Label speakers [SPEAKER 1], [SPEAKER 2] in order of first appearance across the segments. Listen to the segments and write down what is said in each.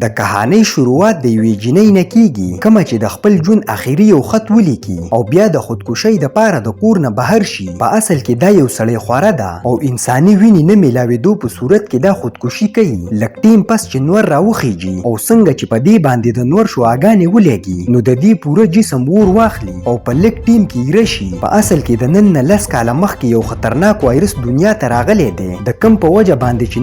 [SPEAKER 1] د کهانۍ شروعات د یوې جینۍ نه کیږي کومه چې د خپل ژوند اخري یو خط ولیکي او بیا د خودکشۍ دپاره د کور نه بهر شي. په اصل کې دا یو سړی خواره ده او انساني وینې نه میلاوېدو په صورت کې دا خودکشي کوي. لږ ټیم پس چې نور راوخیږي او څنګه چې په دې باندې د نور شعاګانې ولګي نو د دې پوره جسم اور واخلي او په لږ ټیم کې ایره شي. په اصل کې د نن نه 10 کاله مخکې یو خطرناک وایرس دنیا ته راغلی دی د کوم په وجه باندې چې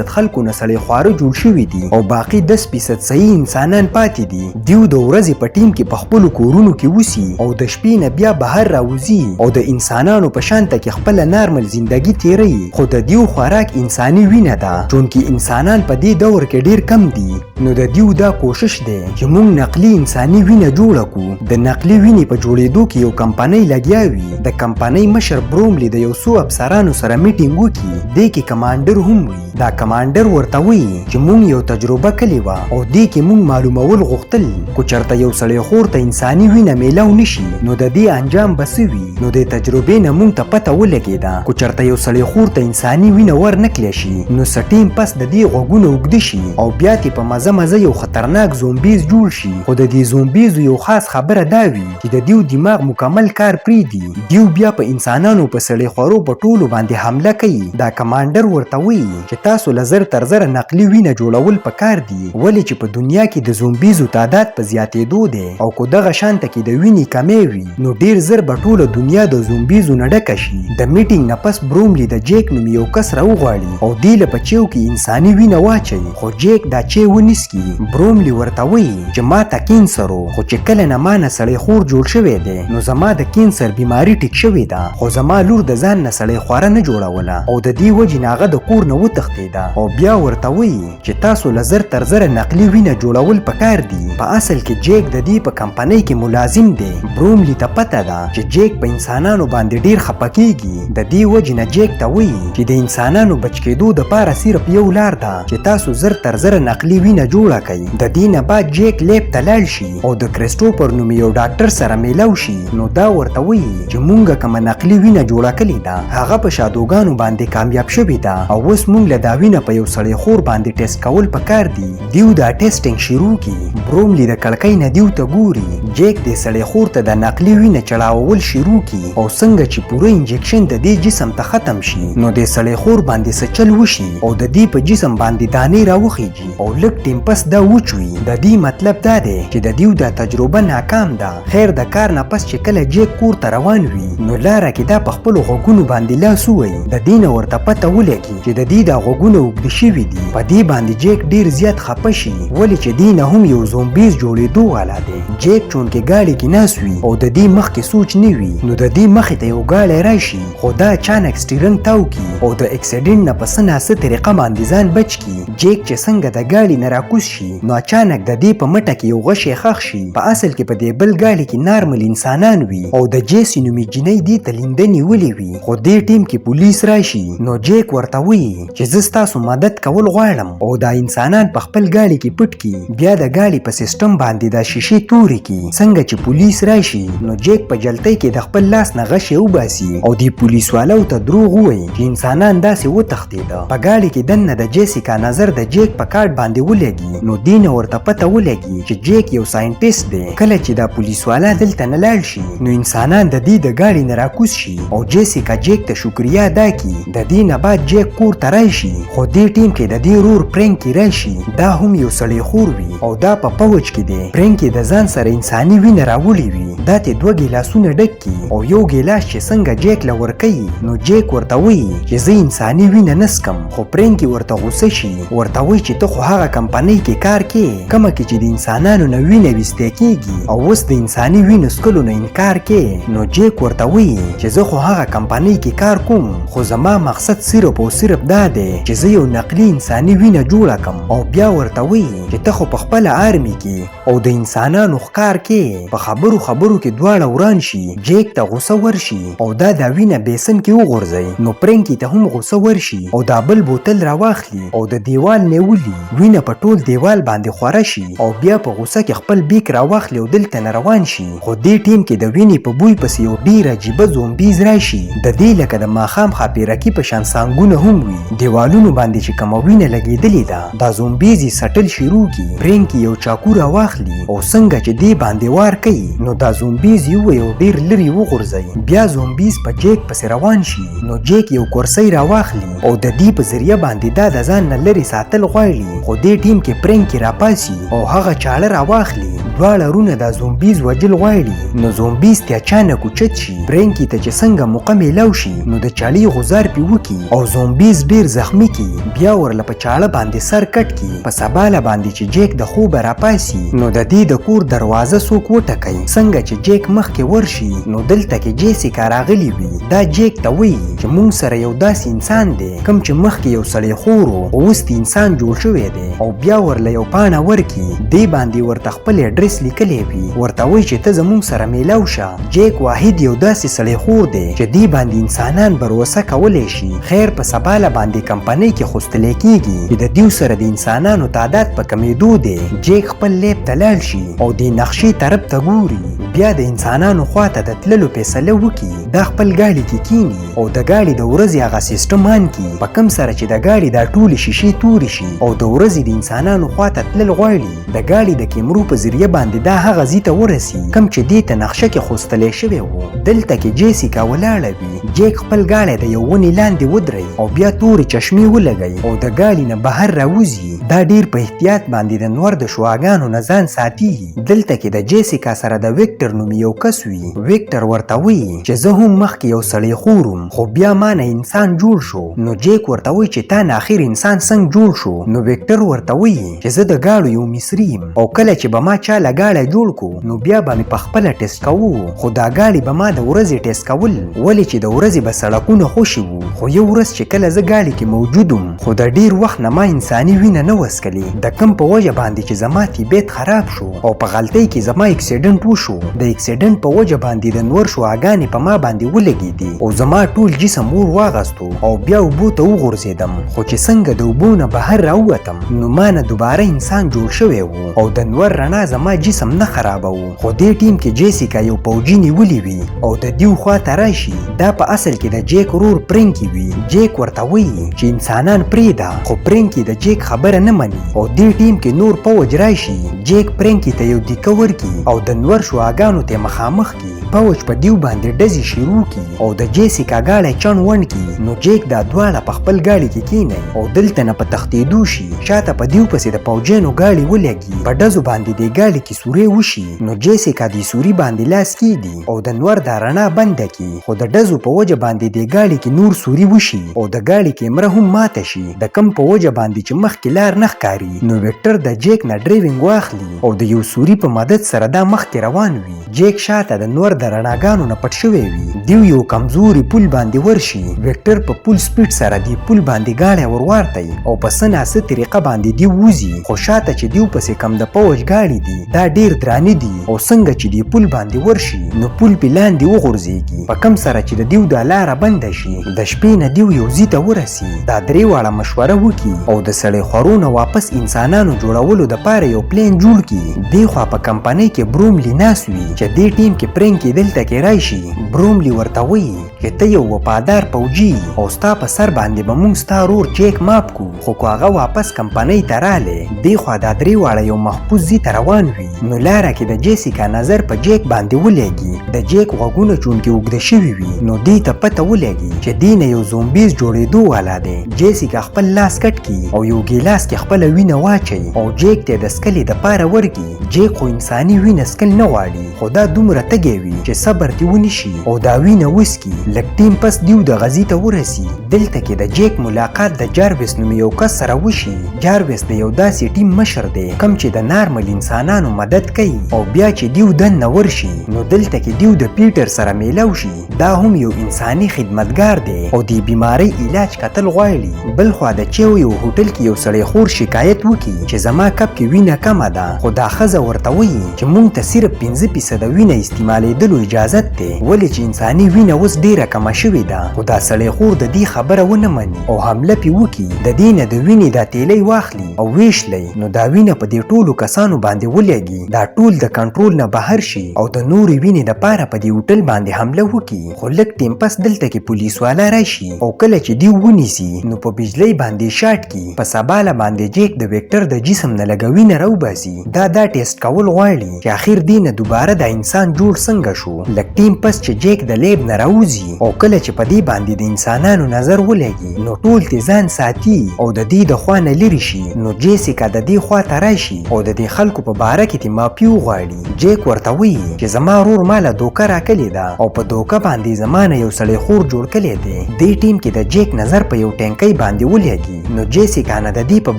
[SPEAKER 1] 90% خلکو نه سړی خواره جوړ شوي دي او باقي 10% صحیح انسانان پاتې دي. دیو د ورځې په ټیم کې په خپلو کورونو کې وسی او د شپې نه بیا بهر راوځي او د انسانانو په شانته کې خپله نارمل زندگی تیروي. خو د دیو خوراک انساني وینه ده چونکې انسانان په دې دور کې ډیر کم دي. نو د دیو دا کوشش دی چې موږ نقلي انساني وینه جوړه کړو. د نقلي وینې په جوړېدو کې یو کمپنۍ لګیا وي. د کمپنۍ مشر بروملی د یو څو افسرانو سره میټینګ وکړي. دې کې کمانډر هم وي. دا کمانډر ورته وایي چې موږ یو تجربه کړې وه او دې کې موږ معلومول غوښتل کو چېرته یو سړی خور ته انساني وینه میلاو نشي نو د دې انجام به څه وي. نو د تجربې نه موږ ته پته ولګېده کو چېرته یو سړی خور ته انساني وینه ور نه کړی شي نو څه ټیم پس د دې غوږونه اوږده شي او بیا ترې په مزه مزه یو خطرناک زومبیز جوړ شي. خو د دې زومبیزو یو خاص خبره دا وي چې د دیو دماغ مکمل کار پرېږدي. دیو بیا په انسانانو په سړی خورو په ټولو باندې حمله کوي. دا کمانډر ورته وایي چې تاسو له زر تر زره نقلي وینه جوړول پکار دي ولې چې په دنیا کې د زومبیزو تعداد په زیاتېدو دی او کو دغه شانته کې د وینې کمی وي نو ډیر زر به ټوله دنیا د زومبیزو نه ډکه شي. د میټینګ نه پس بروملی د جیک نوم یو کس راوغواړي او دې له په چیو کې انساني وینه واچوي خو جیک دا چی ونیسکي. بروملی ورته وایي چې ما ته کینسر و خو چې کله نه ما نه سړی خور جوړ شوی دی نو زما د کینسر بیماري ټیک شوې ده خو زما لور د ځان نه سړی خواره نه جوړوله او د دې وجې نه هغه د کور نه وتښتېده او بیا ورته وایي چې تاسو له زر تر زره نقلي وینه جوړول پکار دي. په اصل کې جیک د دې په کمپنۍ کې ملازم دی. بروملی ته پته ده چې جیک په انسانانو باندې ډیر خفه کیږي. د دې وجې نه جیک ته وایي چې د انسانانو بچ کېدو دپاره صرف یو لار ده چې تاسو زر تر زره نقلي وینه جوړه کړئ. د دې نه بعد جیک لیب ته لاړ شي او د کریسټوفر نومي یو ډاکټر سره میلاو شي. نو دا ورته وایي چې مونږ کومه نقلي وینه جوړه کړې ده هغه په شادوګانو باندې کامیاب شوې ده او اوس مونږ له دا وینه په یو سړی خور باندې ټیسټ کول پکار دي. دیو دا ټیسټینګ شروع کړي. بروملی د کړکۍ نه دیو ته ګوري. جیک د سړی خور ته د نقلي وینه چړاوول شروع کړي او څنګه چې پوره انجکشن د دې جسم ته ختم شي نو د سړی خور باندې څه چل وشي او د دې په جسم باندې دانې راوخیږي او لږ ټیم پس دا وچوي. د دې مطلب دا دی چې د دیو دا تجربه ناکام ده. خیر د کار نه پس چې کله جیک کور ته روان وي نو لاره کې دا په خپلو غوږونو باندې لاس ووهي. د دې نه ورته پته ولګي چې د دې دا غوږونه اوږده شوي دي. په دې باندې جیک ډیر زیات خفه شي ولې چې دې نه هم یو زومبیز جوړېدو والا دی. جیک چونکې ګاډي کې ناست وي او د دې مخکې سوچ نه وي نو د دې مخې ته یو ګاډی راشي خو دا اچانک سټیرنګ تاو کړي او د اکسیډنټ نه په څه ناسه طریقه باندې ځان بچ کړي. جیک چې څنګه د ګاډي نه راکوز شي نو اچانک د دې په مټه کې یو غشی ښخ شي. په اصل کې په دې بل ګاډي کې نارمل انسانان وي او د جیسي نومي جینۍ دې ته لینده نیولې وي خو دې ټیم کې پولیس راشي. نو جیک ورته وایي چې زه ستاسو مدد کول غواړم او دا انسانان په خپل ګاډي کې پټ کړي بیا د ګاډي په سیستم باندې دا شیشې تورې کړي. څنګه چې پولیس راشي نو جیک په جلتۍ کې د خپل لاس نه غشی وباسي او دې پولیسوالو ته دروغ ووایي چې انسانان داسې وتښتېده. په ګاډي کې دننه د جیسیکا نظر د جیک په کارت باندې ولګي نو دې نه ورته پته ولګي چې جیک یو ساینټیسټ دی. کله چې دا پولیسوالا دلته نه لاړ شي نو انسانان د دې د ګاډي نه راکوز شي او جیسیکا جیک ته شکریا ادا کړي. د دې نه بعد جیک کور ته راشي خو دې ټیم کې د دې رور پرینکي راشي. دا هم یو سړی خور وي او دا په پوج کې دی. پرینکي د ځان سره انساني وینه راوړې وي. دا ته 2 ګیلاسونه ډک کړي او یو ګیلاس چې څنګه جیک له ورکوي نو جیک ورته وایي چې زه انساني وینه نسکم. خو پرینکي ورته غوسه شي ورته وایي چې ته خو هغه کمپنۍ کې کار کې کومه کې چې د انسانانو نه وینه ویستې کېږي او اوس د انساني وینو څکلو نه انکار کې. نو جیک ورته وایي چې زه خو هغه کمپنۍ کې کار کوم خو زما مقصد صرف او صرف دا دی چې زه یو نقلي انساني وینه جوړه کم. او بیا ورته وایي چې ته خو په خپله آرمي کې او د انسانانو ښکار کې. په خبرو کې دواړه وران شي. جیک ته غوسه ورشي او دا وینه بیسن کې وغورځي. نو پرینکي ته هم غوسه ورشي او دا بل بوتل راواخلي او د دیوال نیولي وینه په ټول دیوال باندې خوره شي او بیا په غوسه کې خپل بیک راواخلي او دلته نه روان شي. خو دې ټیم کې د وینې په بوی پسې یو ډیر عجیبه زومبیز راشي. د دې لکه د ماښام خاپیرکي په شان سانګونه هم وي. دیوالونو باندې چې کومه وینه لګېدلې ده دا زومبیز زومبیز سټل شروع کی پرینکی یو چاکو را واخلي او څنګه چې دی باندې وار کوي نو دا زومبیز یو ډیر لري وغورځي بیا زومبیز په جیک پسې روان شي نو جیک یو کرسۍ را واخلي او د دې په ذریعہ باندې دا د ځان نه لري ساتل غواړي خو دې ټیم کې پرینکی را پاسي او هغه چاړه را واخلي دواړه رونه دا زومبیز وجل غواړي نو زومبیز ته اچانک اوچت شي پرینکی ته چې څنګه موقع میلاو شي نو د چاړې غزار پې وکي او زومبیز ډیر زخمی کی بیا ورله په چاړه باندې سر کټ کی په سباله باندې چې جیک د خوبه را پاسي نو د دې د کور دروازه څوک وټکوي څنګه چې جیک مخکې ورشي نو دلته کې جیسیکا راغلی وي دا جیک ته وایي چې موږ سره یو داسې انسان دی کوم چې مخکې یو سړی خور و اوس انسان جوړ شوی دی او بیا ورله یو پاڼه ورکي دې باندې ورته خپل اډرس لیکلی وي ورته وایي چې ته زموږ سره میلاو شه جیک واحد یو داسې سړی خور دی چې دې باندې انسانان بروسه کولی شي خیر په سباله باندې کمپنۍ کې خوستلی کیږي چې د دیو سره د انسانانو تعداد په کمیدو دی جیک خپل لیب ته لاړ شي او د نقشې طرف ته ګوري بیا د انسانانو خواته د تللو فیصله وکړي دا خپل ګاډي کې کینی او د ګاډي د ورځې هغه سیسټم آن کړي په کوم سره چې د ګاډي دا ټولې شیشې تورې شي او د ورځې د انسانانو خواته تلل غواړي د ګاډي د کیمرو په ذریعه باندې دا هغه ځای ته ورسي کوم چې دې ته نقشه کې خوستلی شوی و دلته کې جیسیکا ولاړه وي جیک خپل ګاډی د یو ونې لاندې ودرئ او بیا تورې چشمې ولګئ او د ګاډي نه بهر راوځي دا ډیر په احتیاط باندې د نور د شواګانو نه ځان ساتي دلته کې د جیسیکا سره د ویکټر نومي یو کس وي ویکټر ورته وایي چې زه هم مخکې یو سړی خورم خو بیا ما نه انسان جوړ شو نو جیک ورته وایي چې تا نه اخر انسان څنګه جوړ شو نو ویکټر ورته وایي چې زه د ګاډو یو مصري یم او کله چې به ما چا له ګاډی جوړ کو نو بیا به مې په خپله ټیسټ کوو خو دا ګاډي به ما د ورځې ټیسټ کول ولې چې د ورځې به سړکونه خوشي وو خو یو ورځ چې کله زه ګاډي کې موجود وم خو د ډیر وخت نه ما انساني وینه نه وڅکلې د کم په وجه باندې چې زما طبیعت خراب شو او په غلطۍ کې زما اکسیډنټ وشو د اکسیډنټ په وجه باندې د نور شواګانې په ما باندې ولګېدې او زما ټول جسم اور واغستو او بیا اوبو ته وغورځېدم خو چې څنګه د اوبو نه بهر راووتم نو ما نه دوباره انسان جوړ شوی و او د نور رڼا زما جسم نه خرابوو خو دې ټیم کې جیسیکا یو پوجي نیولې وي او د دیو خواته راشي دا په اصل کې د جیک ورور پرینکی وي جیک ورته وایي چې انسانان پرېږده خو پرینکی د جیک خبره نه مني او دې ټیم کې نور پوج راشي جیک پرینکی ته یو دیکه ورکي او د نور شواګانو ته مخامخ کی پوج په دیو باندې ډزې شروع کی او د جیسیکا ګاډی چڼ ونډ کی نو جیک دا دواړه په خپل ګاډي کې کینی او دلته نه په تښتېدو شي شاته په دیو پسې د پوجیانو ګاډي ولګي په ډزو باندې د ګاډي کې سورې وشي نو جیسیکا د سوري باندې لاس کیږدي او د نور دا رڼا بنده کی خو د ډزو په وجه باندې د ګاډي کې نور سوري وشي او د ګاډي کیمره هم ماته شي د کم په وجه باندې چې مخکې لار نه ښکاري نو ویکټر د جیک نه ډرایوینګ واخلي او د یو سوري په مدد سره دا مخکې روان وي جیک شاته د نور د رڼاګانو نه پټ شوی وي دیو یو کمزوري پل باندې ورشي ویکټر په پل سپیډ سره دی پل باندې ګاډی ورواړتی او په څه ناسه طریقه باندې دی وځي خو شاته چې دیو پسې کم د پوج ګاډي دي دا ډیر درانه دي او څنګه چې دی پل باندې ورشي نو پل په لاندې وغورځيږي په کم سره چې د دیو د لاره بنده شي د شپې نه دیو یو ځای ته ورسي دا درې واړه مشوره وکړي او د سړی خورونه واپس انسانانو جوړولو دپاره یو پلین جوړ کړي دې خوا په کمپنۍ کې بروملی ناست وي چې دې ټیم کې پرینکی دلته کې راشي بروملی ورته وایي چې ته یو وفادار پوجي او ستا په سر باندې به موږ ستا ورور جیک ماپ کو خو که هغه واپس کمپنۍ ته رالی دې خوا دا درې واړه یو محفوظ ځای ته روان وي نو لاره کې د جیسیکا نظر په جیک باندې ولګي د جیک غوږونه چونکې اوږده شوي وي نو دې ته پته ولګي چې دې نه یو زومبیز جوړېدو والا دی جیسیکا خپل لاس کټ کړي او یو ګیلاس کې خپله وینه واچوي او جیک ته د څکلې دپاره ورکړي جیک خو انساني وینه څکل نه غواړي خو دا دومره تږی وي چې صبر دې ونیشي او دا وینه وڅکي لږ ټیم پس دیو د غزې ته ورسي دلته کې د جیک ملاقات د جارویس نومي یو کس سره وشي جارویس د یو داسې ټیم مشر دی کوم چې د نارمل انسانانو مدد کوي او بیا چې دیو دننه ورشي نو دلته کې دیو د پیټر سره میلاو شي دا هم یو انساني خدمتګار دی او د بیماری علاج کتل غواړي بل خوا د چیو یو هوټل کې یو سړی خور شکایت وکړي چې زما کپ کې وینه کمه ده خو دا ښځه ورته وایي چې موږ ته صرف 5% وینه استعمالېدلو اجازت دی ولې چې انساني وینه اوس ډیره کمه شوې ده خو دا سړی خور د دې خبره ونه مني او حمله پې وکړي د دې نه د وینې دا تیلی واخلي او ویشلی نو دا وینه په دې ټولو کسانو باندې ولګي ولګي دا ټول د کنټرول نه بهر شي او د نورې وینې دپاره په دې هوټل باندې حمله وکړي. خو لږ ټیم پس دلته کې پولیس والا راشي او کله چې دی ونیسي نو په بجلۍ باندې شاټ کړي. په سباله باندې جیک د ویکټر د جسم نه لږه وینه راوباسي. دا ټیسټ کول غواړي چې اخر دی نه دوباره د انسان جوړ څنګه شو. لږ ټیم پس چې جیک د لیب نه راوځي او کله چې په دې باندې د انسانانو نظر ولګي نو ټول ترې ځان ساتي او د دې د خوا نه لرې شي. نو جیسیکا د دې خوا ته راشي او د دې خلکو په باره کې ترې معافي وغواړي. جیک ورته وایي چې زما ورور ماله دوکه راکلې ده او په دوکه باندې زما نه یو سړی خور جوړ کړی دی. دې ټیم کې د جیک نظر په یو ټینکۍ باندې ولګي. نو جیسیکا نه د دې په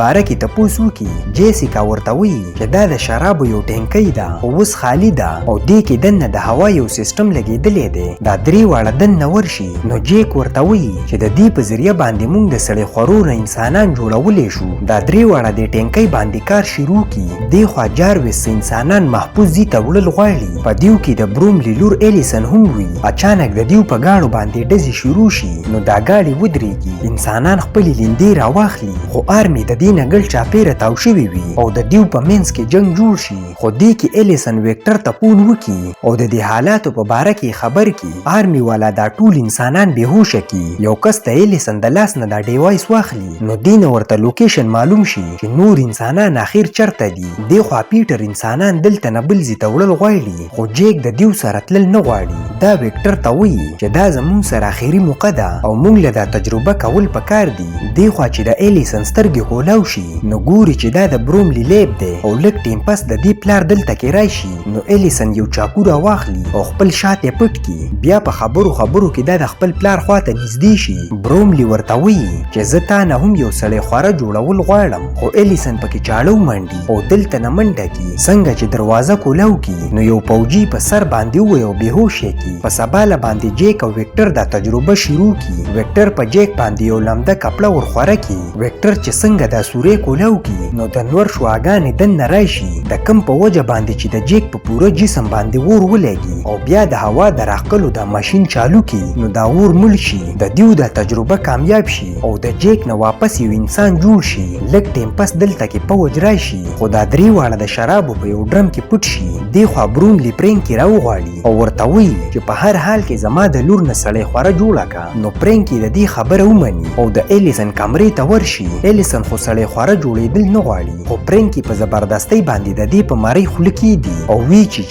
[SPEAKER 1] باره کې تپوس وکړي. جیسیکا ورته وایي چې دا د شرابو یو ټینکۍ ده او اوس خالي ده او دې کې دننه د هوا یو سیستم لګېدلی دی. دا درې واړه دننه ورشي. نو جیک ورته وایي چې د دې په ذریعه باندې موږ د سړی خورو نه انسانان جوړولی شو. دا درې واړه د ټینکۍ باندې کار شروع کړي. دې خوا جارویس انسانان محفوظ ځای ته وړل غواړي. په دیو کې د بروملي لور الیسن هم وي. اچانک د دیو په گاډو باندې ډزې شروع شي. نو دا گاډي ودرېږي. انسانان خپلې لیندې راواخلي خو آرمي د دې نه ګل چاپېره تاو شوي وي او د دیو په منځ کې جنگ جوړ شي. خو دې کې الیسن ویکټر ته فون وکړي او د دې حالاتو په باره کې خبر کړي. آرمي والا دا ټول انسانان بېهوشه کړي. یو کس د الیسن د لاس نه دا ډیوایس واخلي نو دې نه ورته لوکیشن معلوم شي چې نور انسانان اخر چرته دي. دې خوا پیټر انسانان دلته نه بل ځای ته وړل غواړي خو جیک د دیو سره تلل نه غواړي. دا ویکټر ته وایي چې دا زموږ سره اخري موقع ده او موږ له دا تجربه کول پکار دي. دې خوا چې د الیسن سترګې کولاو شي نو ګوري چې دا د بروملي لیب دی او لږ ټیم پس د دې پلار دلته کې راشي. نو الیسن یو چاقو راواخلي او خپل شات یې پټ کړي. بیا په خبرو کې دا د خپل پلار خواته نږدې شي. بروملي ورته وایي چې زه تا نه هم یو سړی خواره جوړول غواړم. خو الیسن پکې چاړه ومنډي او دلته نه منډه کړي. څنګه چې دروازه کولاو کړي نو یو پوجي په سر باندې ووایي او بېهوش یې کړي. په سباله باندې جیک او ویکټر دا تجربه شروع کړي. ویکټر په جیک باندې یو لمده کپړه ورخوره کړي. ویکټر چې څنګه دا سورې کولاو کړي نو د نور شواګانې دننه راشي. د کم په وجه باندې چې د جیک په پوره جسم باندې اور ولګي او بیا د هوا د راښکلو دا ماشین چالو کړي نو دا اور مړ شي. د دیو دا تجربه کامیاب شي او د جیک نه واپس یو انسان جوړ شي. لږ ټیم پس دلته کې پوج راشي خو دا درې واړه د شرابو په یو ډرم کې پټ شي. دې خوا بروملي پرینکي راوغواړي او ورته وایي چې په هر حال کې زما د لور نه سړی خواره جوړه کړه. نو پرینکي د دې خبره ومني او د الیسن کمرې ته ورشي. الیسن خو سړی خواره جوړېدل نه غواړي خو پرینکي په زبردستۍ باندې د دې په مارۍ خوله کېږدي او وی چې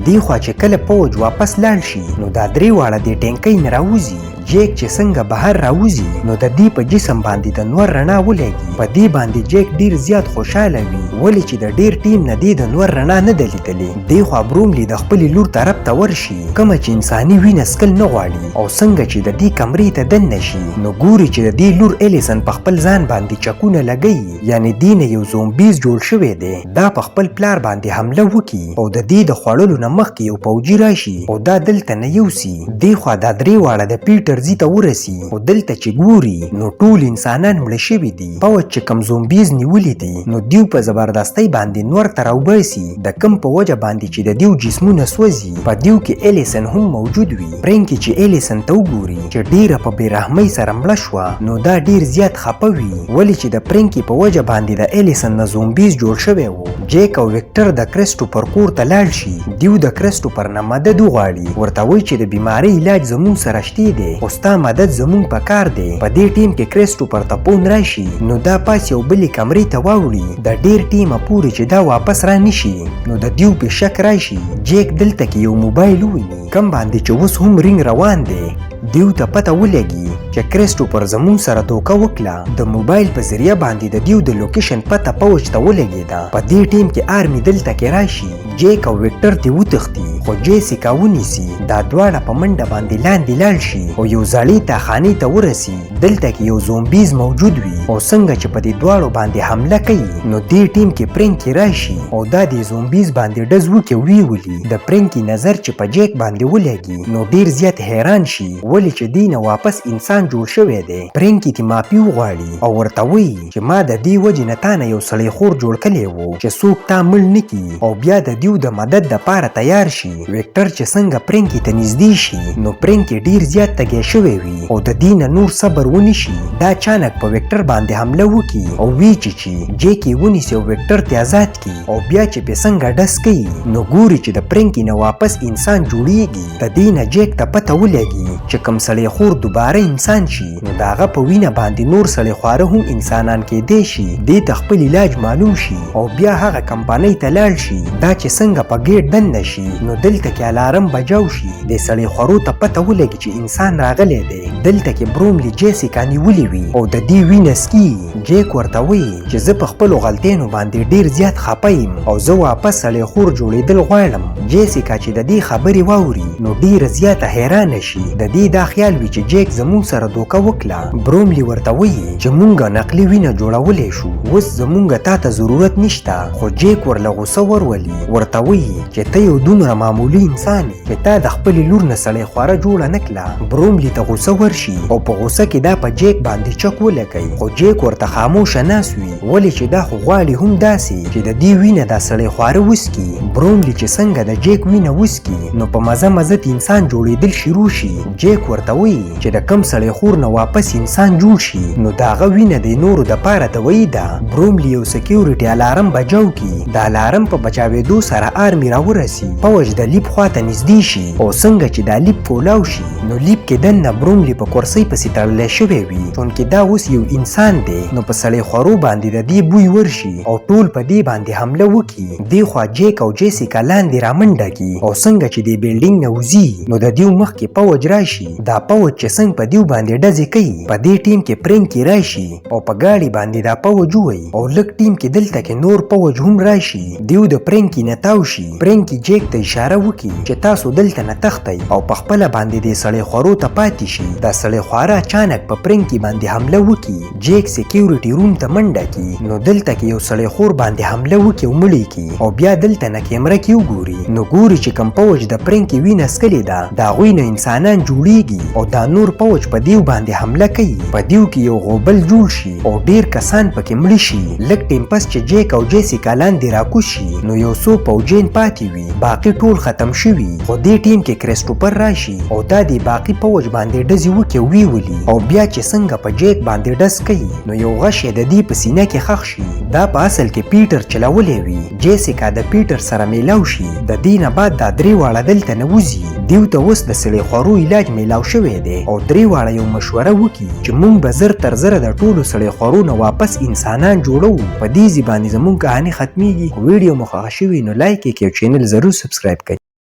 [SPEAKER 1] دې خوا چې کله پوج واپس لاړ شي نو دا درې واړه د ټینکۍ نه راوځي. جیک چې څنګه بهر راوځي نو د دې په جسم باندې د نور رڼا ولګي. په دې باندې جیک ډیر زیات خوشاله وي ولې چې د ډیر ټیم نه دی د نور رڼا نه ده لیدلې. دې خوا بروملي د خپلې لور طرف ته ورشي کومه چې انساني وینه څکل نه غواړي او څنګه چې د دې کمرې ته دننه شي نو ګوري چې د دې لور الیسن په خپل ځان باندې چکونه لګوي. یعنې دې نه یو زومبیز جوړ شوی دی. دا په خپل پلار باندې حمله وکړي او د دې د خوړلو نه مخکې یو پوجي راشي او دا دلته نه یوسي. دې خوا دا درې واړه د پیټر ځای ته ورسي او دلته چې ګوري نو ټول انسانان مړه شوي دي. پوج چې کم زومبیز نیولي دي نو دیو په زبردستۍ باندې نور ته راوباسي د کم په وجه باندې چې د دیو جسمونه سوځي. په دیو کې الیسن هم موجود وي. پرینکي چې الیسن ته وګوري چې ډیره په بېرحمۍ سره مړه شوه نو دا ډیر زیات خفه وي ولې چې د پرینکي په وجه باندې د الیسن نه زومبیز جوړ شوی وو. جیک او ویکټر د کریسټوفر کور ته لاړ شي. دیو د کریسټوفر نه مدد وغواړي. ورته وایي چې د بیمارۍ علاج زموږ سره شته دی خو ستا مدد زموږ په کار دی. په دې ټیم کې کریسټوفر ته فون راشي نو دا پاس یو بلې کمرې ته واوړي د ډیر ټیمه پورې چې دا واپس را نشي. نو د دیو په شک راشي. جیک دلته کې یو موبایل وویني کم باندې چې اوس هم رینګ روان دی. دیو ته پته ولګي چې کریسټوفر زموږ سره دوکه وکړه. د موبایل په ذریعه باندې د دیو د لوکیشن پته پوج ته ولګېده. په دې ټیم کې آرمي دلته کې راشي. جیک او ویکټر ته وتښتي خو جیسیکا ونیسي. دا دواړه په منډه باندې لاندې لاړ شي او یو زړې تاخانې ته ورسي. دلته کې یو زومبیز موجود وي او څنګه چې په دې دواړو باندې حمله کوي نو دې ټیم کې پرینکي راشي او دا د زومبیز باندې ډز وکړي ویولي. د پرینکي نظر چې په جیک باندې ولګي نو ډیر زیات حیران شي ولې ولې چې دی نه واپس انسان جوړ شوی دی. پرینکي ته معافي وغواړي او ورته وایي چې ما د دې وجې نه تا نه یو سړی خور جوړ کړی و چې څوک تا مړ نه کړي او بیا د دیو د مدد دپاره تیار شي. ویکټر چې څنګه پرینکي ته نږدې شي نو پرینکي ډیر زیات تږی شوی وي او د دې نه نور صبر ونشي. دا اچانک په ویکټر باندې حمله وکړي او وی چې جیک یې ونیسي او ویکټر ته آزاد کړي او بیا چې پې څنګه ډس کوي نو ګوري چې د پرینکي نه واپس انسان جوړیږي. د دې نه جیک ته پته ولګي چې کوم سړی خور دوباره انسان شي نو د هغه په وینه باندې نور سړی خواره هم انسانان کېدی شي. دې ته خپل علاج معلوم شي او بیا هغه کمپنۍ ته لاړ شي. دا چې څنګه په ګیټ دننه شي نو دلته کې الارم بجاو شي. د سړی خورو ته پته ولګي چې انسان راغلی دی. دلته کې بروملی جیسیکا نیولې وي او د دې وینه څکي. جیک ورته وایي چې زه په خپلو غلطیانو باندې ډیر زیات خفه یم او زه واپس سړی خور جوړېدل غواړم. جیسیکا چې د دې خبرې واوري نو ډیره زیاته حیرانه شي. د دې دا خیال وي چې جیک زموږ سره دوکه وکړه. بروملی ورته وایي چې مونږ نقلي وینه جوړولی شو، اوس زمونږ تا ته ضرورت نشته. خو جیک ورله غوسه ورولي، ورته وایي چې ته یو دومره معمولي انسان یې چې تا د خپلې لور نه سړی خواره جوړه نه کړه. بروملی ته غوسه ورشي او په غوسه کې دا په جیک باندې چک ولګوي. خو جیک ورته خاموشه ناست وي ولې چې دا خو غواړي هم داسې چې د دې وینه دا سړی خواره وڅکي. بروملی چې څنګه د جیک وینه وڅکي نو په مزه مزه انسان جوړېدل شروع شي. جیک ورته وایي چې د کم سړی خور نه واپس انسان جوړ شي نو د هغه وینه د نورو دپاره دوايي ده. بروملی یو سکیورټي الارم بجاو کړي. د الارم په بجاوېدو سره آرمي راورسي. پوج د لیپ خواته نږدې شي او څنګه چې دا لیپ کولاو شي نو لیپ کې دننه بروملی په کرسۍ پسې تړلی شوی وي چونکې دا اوس یو انسان دی. نو په سړی خورو باندې د دې بوی ورشي او ټول په دې باندې حمله وکړي. دې خوا جیک او جیسیکا لاندې رامنډه کړي او څنګه چې دې بلډینګ نه وځي نو د دیو مخکې پوج راشي. دا پوج چې څنګه په دیو باندې ډزې کوي په دې ټیم کې پرینکي راشي او په ګاډي باندې دا پوج ووایي او لږ ټیم کې دلته کې نور پوج هم راشي. دیو د پرینکي نه تاو شي. پرینکي جیک ته اشاره وکړي چې تاسو دلته نه تښتئ او په خپله باندې د سړی خورو ته پاتې شي. دا سړی خواره اچانک په پرینکي باندې حمله وکړي. جیک سکیورټي روم ته منډه کړي نو دلته کې یو سړی خور باندې حمله وکړي او مړی کړي او بیا دلته نه کیمره کې وګوري نو ګوري چې کوم پوج د پرینکي وینه څکلې ده د هغوی نه انسانان جوړیږي او دا نور پوج په دیو باندې حمله کوي. په دیو کې یو غوبل جوړ شي او ډیر کسان پکې مړه شي. لږ ټیم پس چې جیک او جیسیکا لاندې راکوز شي نو یو څو پوجین پاتې وي. باقي ټول ختم شوي. خو دې ټیم کې کریسټوپر راشي او دا د باقي پوج باندې ډزې وکړي او ویولي او بیا چې څنګه په جیک باندې ډز کوي نو یو غش یې د دې په سینه کې ښخ شي. دا په اصل کې پیټر چلولی وي. جیسیکا د پیټر سره میلاو شي. د دې نه بعد دا درې واړه دلته نه وځي. دیو ته اوس د سړي خورو علاج میلاو شوی دی او درې واړه یو مشوره وکړي چې مونږ به زر تر زره د ټولو سړي خورو نه واپس انسانان جوړو. په دې ځای باندې زموږ کهاني ختمیږي. ویډیو مو خوښه شوې نو لایک یې کړئ او چینل ضرور سبسکرایب کړئ.